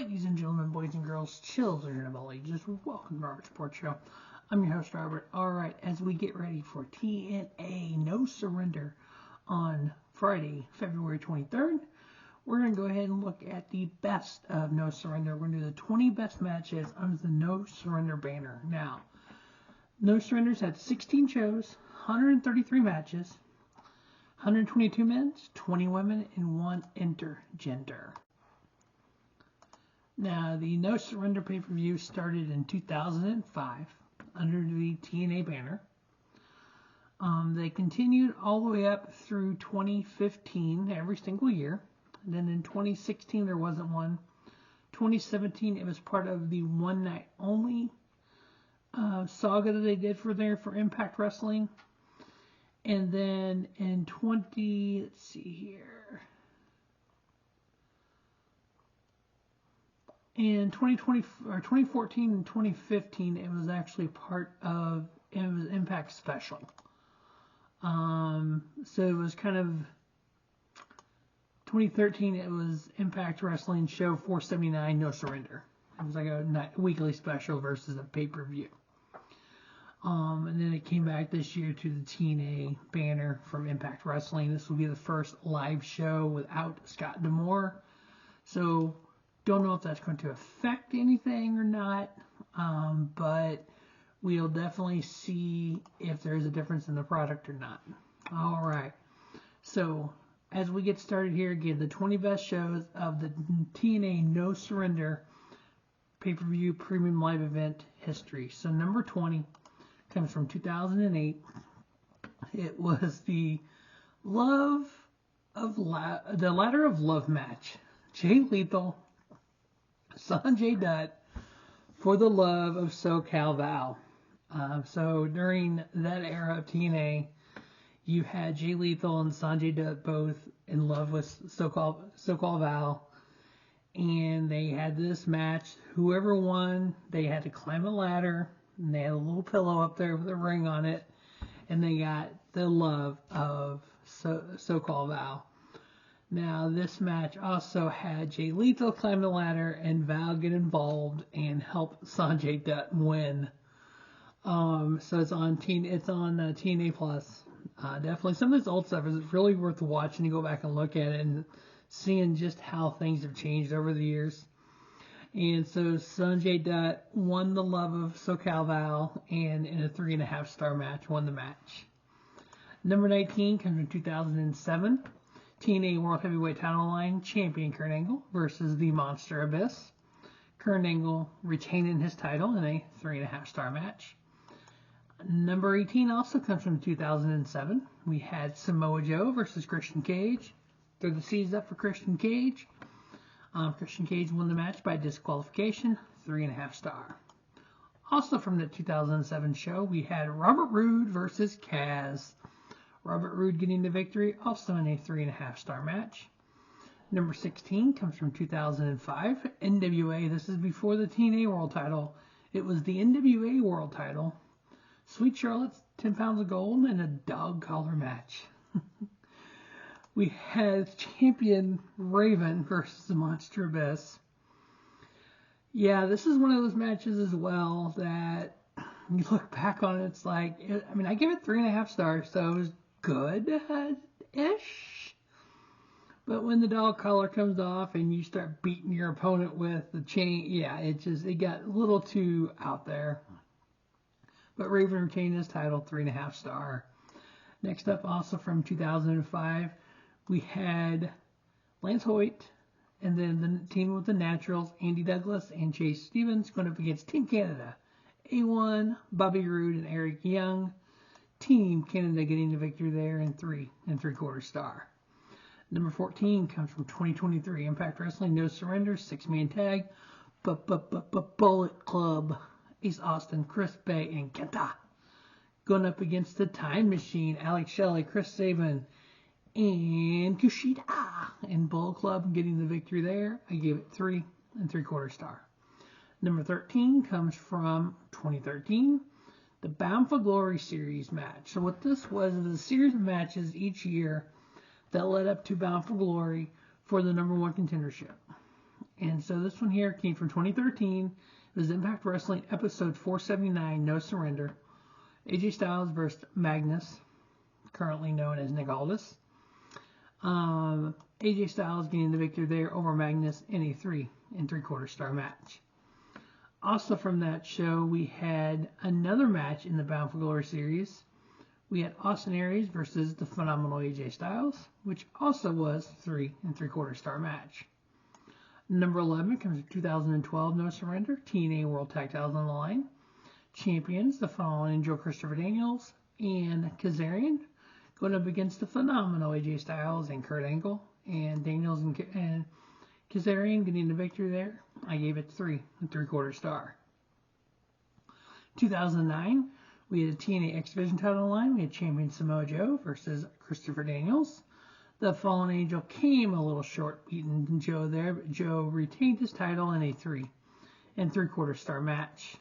Ladies and gentlemen, boys and girls, children of all ages, welcome to Robert Sports Show. I'm your host, Robert. Alright, as we get ready for TNA No Surrender on Friday, February 23rd, we're going to go ahead and look at the best of No Surrender. We're going to do the 20 best matches under the No Surrender banner. Now, No Surrender's had 16 shows, 133 matches, 122 men's, 20 women, and 1 intergender. Now, the No Surrender pay-per-view started in 2005 under the TNA banner. They continued all the way up through 2015 every single year. And then in 2016, there wasn't one. 2017, it was part of the One Night Only saga that they did for Impact Wrestling. And then in 2014 and 2015, it was actually it was Impact Special. So it was kind of 2013. It was Impact Wrestling Show 479 No Surrender. It was like a weekly special versus a pay-per-view. And then it came back this year to the TNA banner from Impact Wrestling. This will be the first live show without Scott D'Amore. So don't know if that's going to affect anything or not, but we'll definitely see if there's a difference in the product or not. All right. So as we get started here, again, the 20 best shows of the TNA No Surrender pay-per-view premium live event history. So number 20 comes from 2008. It was the Ladder of Love match. Jay Lethal, Sanjay Dutt, for the love of SoCal Val. So during that era of TNA, you had Jay Lethal and Sanjay Dutt both in love with SoCal Val, and they had this match. Whoever won, they had to climb a ladder, and they had a little pillow up there with a ring on it, and they got the love of SoCal Val. Now, this match also had Jay Lethal climb the ladder and Val get involved and help Sanjay Dutt win. So it's on TNA Plus. Definitely, some of this old stuff is really worth watching. You go back and look at it and seeing just how things have changed over the years. And so Sanjay Dutt won the love of SoCal Val, and in a 3.5-star match, won the match. Number 19 comes from 2007. TNA World Heavyweight Title Line champion Kurt Angle versus the Monster Abyss. Kurt Angle retaining his title in a 3.5-star match. Number 18 also comes from 2007. We had Samoa Joe versus Christian Cage. Throw the seeds up for Christian Cage. Christian Cage won the match by disqualification, 3.5-star. Also from the 2007 show, we had Robert Roode versus Kaz. Robert Roode getting the victory, also in a 3.5-star match. Number 16 comes from 2005, NWA. This is before the TNA World Title. It was the NWA World Title. Sweet Charlotte's 10 pounds of gold and a dog collar match. We had champion Raven versus the Monster Abyss. Yeah, this is one of those matches as well that you look back on it, it's like, I give it 3.5 stars, so it was good-ish. But when the dog collar comes off and you start beating your opponent with the chain, yeah, it got a little too out there. But Raven retained his title, 3.5 star. Next up, also from 2005, we had Lance Hoyt, and then the team with the Naturals, Andy Douglas and Chase Stevens, going up against Team Canada, A1, Bobby Roode, and Eric Young. Team Canada getting the victory there in 3.75 star. Number 14 comes from 2023 Impact Wrestling No Surrender 6-man tag. Bullet Club. Ace Austin, Chris Bay, and Kenta. Going up against the Time Machine, Alex Shelley, Chris Sabin, and Kushida. And Bullet Club getting the victory there. I gave it 3.75 star. Number 13 comes from 2013. The Bound for Glory series match. So what this was a series of matches each year that led up to Bound for Glory for the number 1 contendership. And so this one here came from 2013. It was Impact Wrestling episode 479, No Surrender. AJ Styles versus Magnus, currently known as Nick Aldis. AJ Styles getting the victory there over Magnus in a 3 3/4 star match. Also from that show, we had another match in the Bound for Glory series. We had Austin Aries versus the phenomenal AJ Styles, which also was 3 3/4 star match. Number 11 comes from 2012 No Surrender, TNA World Tag Titles on the line. Champions, the Fallen Angel Christopher Daniels and Kazarian, going up against the phenomenal AJ Styles and Kurt Angle. And Daniels and Kazarian getting the victory there. I gave it 3 3/4 star. 2009, we had a TNA X Division title line. We had champion Samoa Joe versus Christopher Daniels. The Fallen Angel came a little short beating Joe there, but Joe retained his title in a 3 3/4 star match.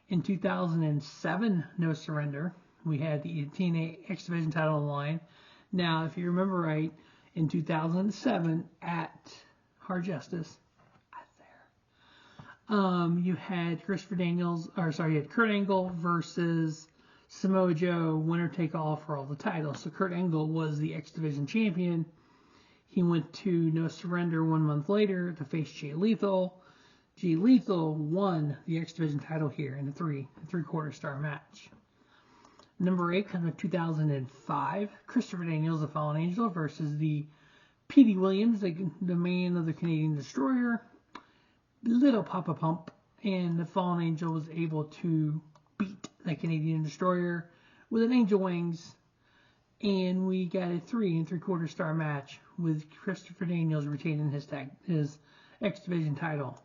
In 2007, No Surrender, we had the TNA X Division title on the line. Now, if you remember right, in 2007 at Hard Justice, you had Kurt Angle versus Samoa Joe, winner take all for all the titles. So Kurt Angle was the X Division champion. He went to No Surrender 1 month later to face Jay Lethal. Jay Lethal won the X Division title here in a 3 3/4 star match. Number 8 comes in 2005. Christopher Daniels, the Fallen Angel, versus the P.D. Williams, the man of the Canadian Destroyer. Little Papa Pump, and the Fallen Angel was able to beat the Canadian Destroyer with an Angel Wings, and we got a 3 3/4 star match with Christopher Daniels retaining his X Division title.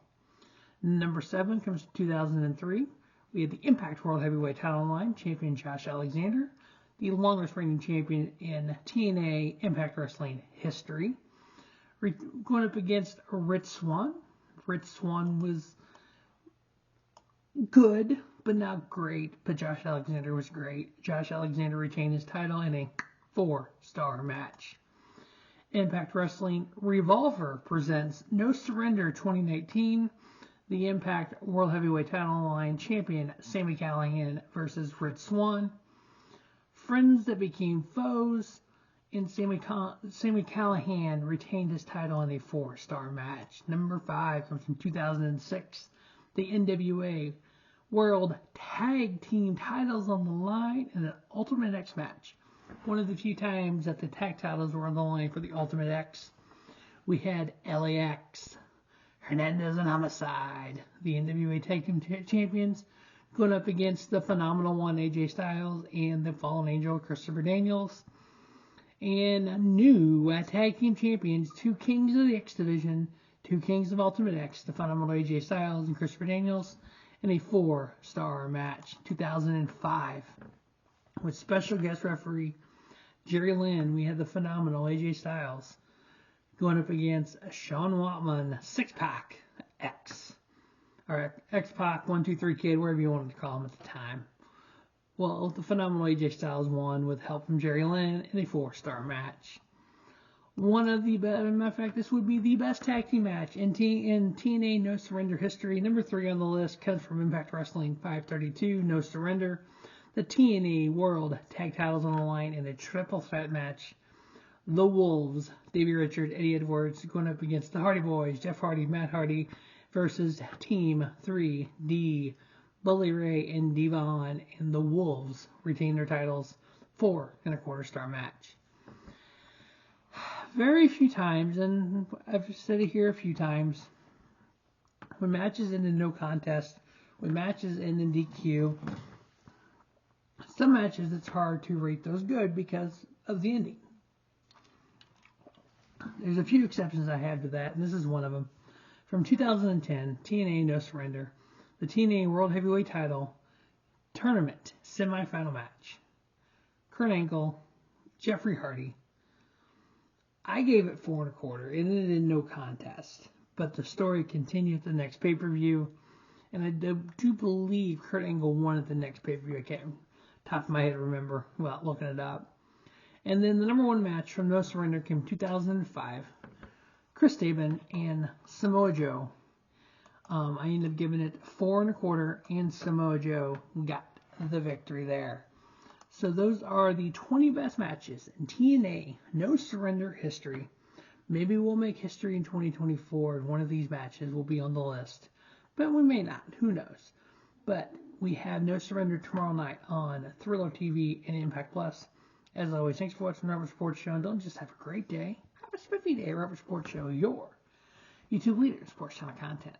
Number 7 comes to 2003. We had the Impact World Heavyweight title line, champion Josh Alexander, the longest reigning champion in TNA Impact Wrestling history, going up against Rich Swann. Rich Swann was good, but not great. But Josh Alexander was great. Josh Alexander retained his title in a 4-star match. Impact Wrestling Revolver presents No Surrender 2019. The Impact World Heavyweight title line champion Sami Callihan versus Rich Swann. Friends that became foes, and Sami Callihan retained his title in a 4-star match. Number 5 comes from 2006. The NWA World Tag Team titles on the line in an Ultimate X match. One of the few times that the tag titles were on the line for the Ultimate X. We had LAX, Hernandez and Homicide, the NWA Tag Team champions, going up against the phenomenal one AJ Styles and the Fallen Angel Christopher Daniels. And new tag team champions, 2 kings of the X Division, 2 kings of Ultimate X, the phenomenal AJ Styles and Christopher Daniels, in a 4-star match. 2005, with special guest referee Jerry Lynn, we had the phenomenal AJ Styles going up against Sean Waltman, 6-Pack X, or X-Pac 123 Kid, whatever you wanted to call him at the time. Well, the phenomenal AJ Styles won with help from Jerry Lynn in a 4-star match. One of the best, matter of fact, this would be the best tag team match in TNA No Surrender history. Number 3 on the list comes from Impact Wrestling 532 No Surrender. The TNA World Tag Titles on the line in a triple threat match. The Wolves, Davey Richards, Eddie Edwards, going up against the Hardy Boys, Jeff Hardy, Matt Hardy, versus Team 3D, Bully Ray and Devon, and the Wolves retain their titles. 4 1/4 star match. Very few times, and I've said it here a few times, when matches end in no contest, when matches end in DQ, some matches it's hard to rate those good because of the ending. There's a few exceptions I have to that, and this is one of them. From 2010, TNA No Surrender, the TNA World Heavyweight Title Tournament Semi-Final Match. Kurt Angle, Jeffrey Hardy. I gave it 4 1/4. It ended in no contest, but the story continued at the next pay-per-view, and I do believe Kurt Angle won at the next pay-per-view. I can't, top of my head, remember without looking it up. And then the number 1 match from No Surrender came 2005. Chris Sabin, and Samoa Joe. I ended up giving it 4 1/4, and Samoa Joe got the victory there. So those are the 20 best matches in TNA No Surrender history. Maybe we'll make history in 2024, and one of these matches will be on the list. But we may not. Who knows? But we have No Surrender tomorrow night on Thriller TV and Impact Plus. As always, thanks for watching Robert Sports Show. And don't just have a great day. Have a spiffy day, Robert Sports Show, your YouTube leader in sports channel content.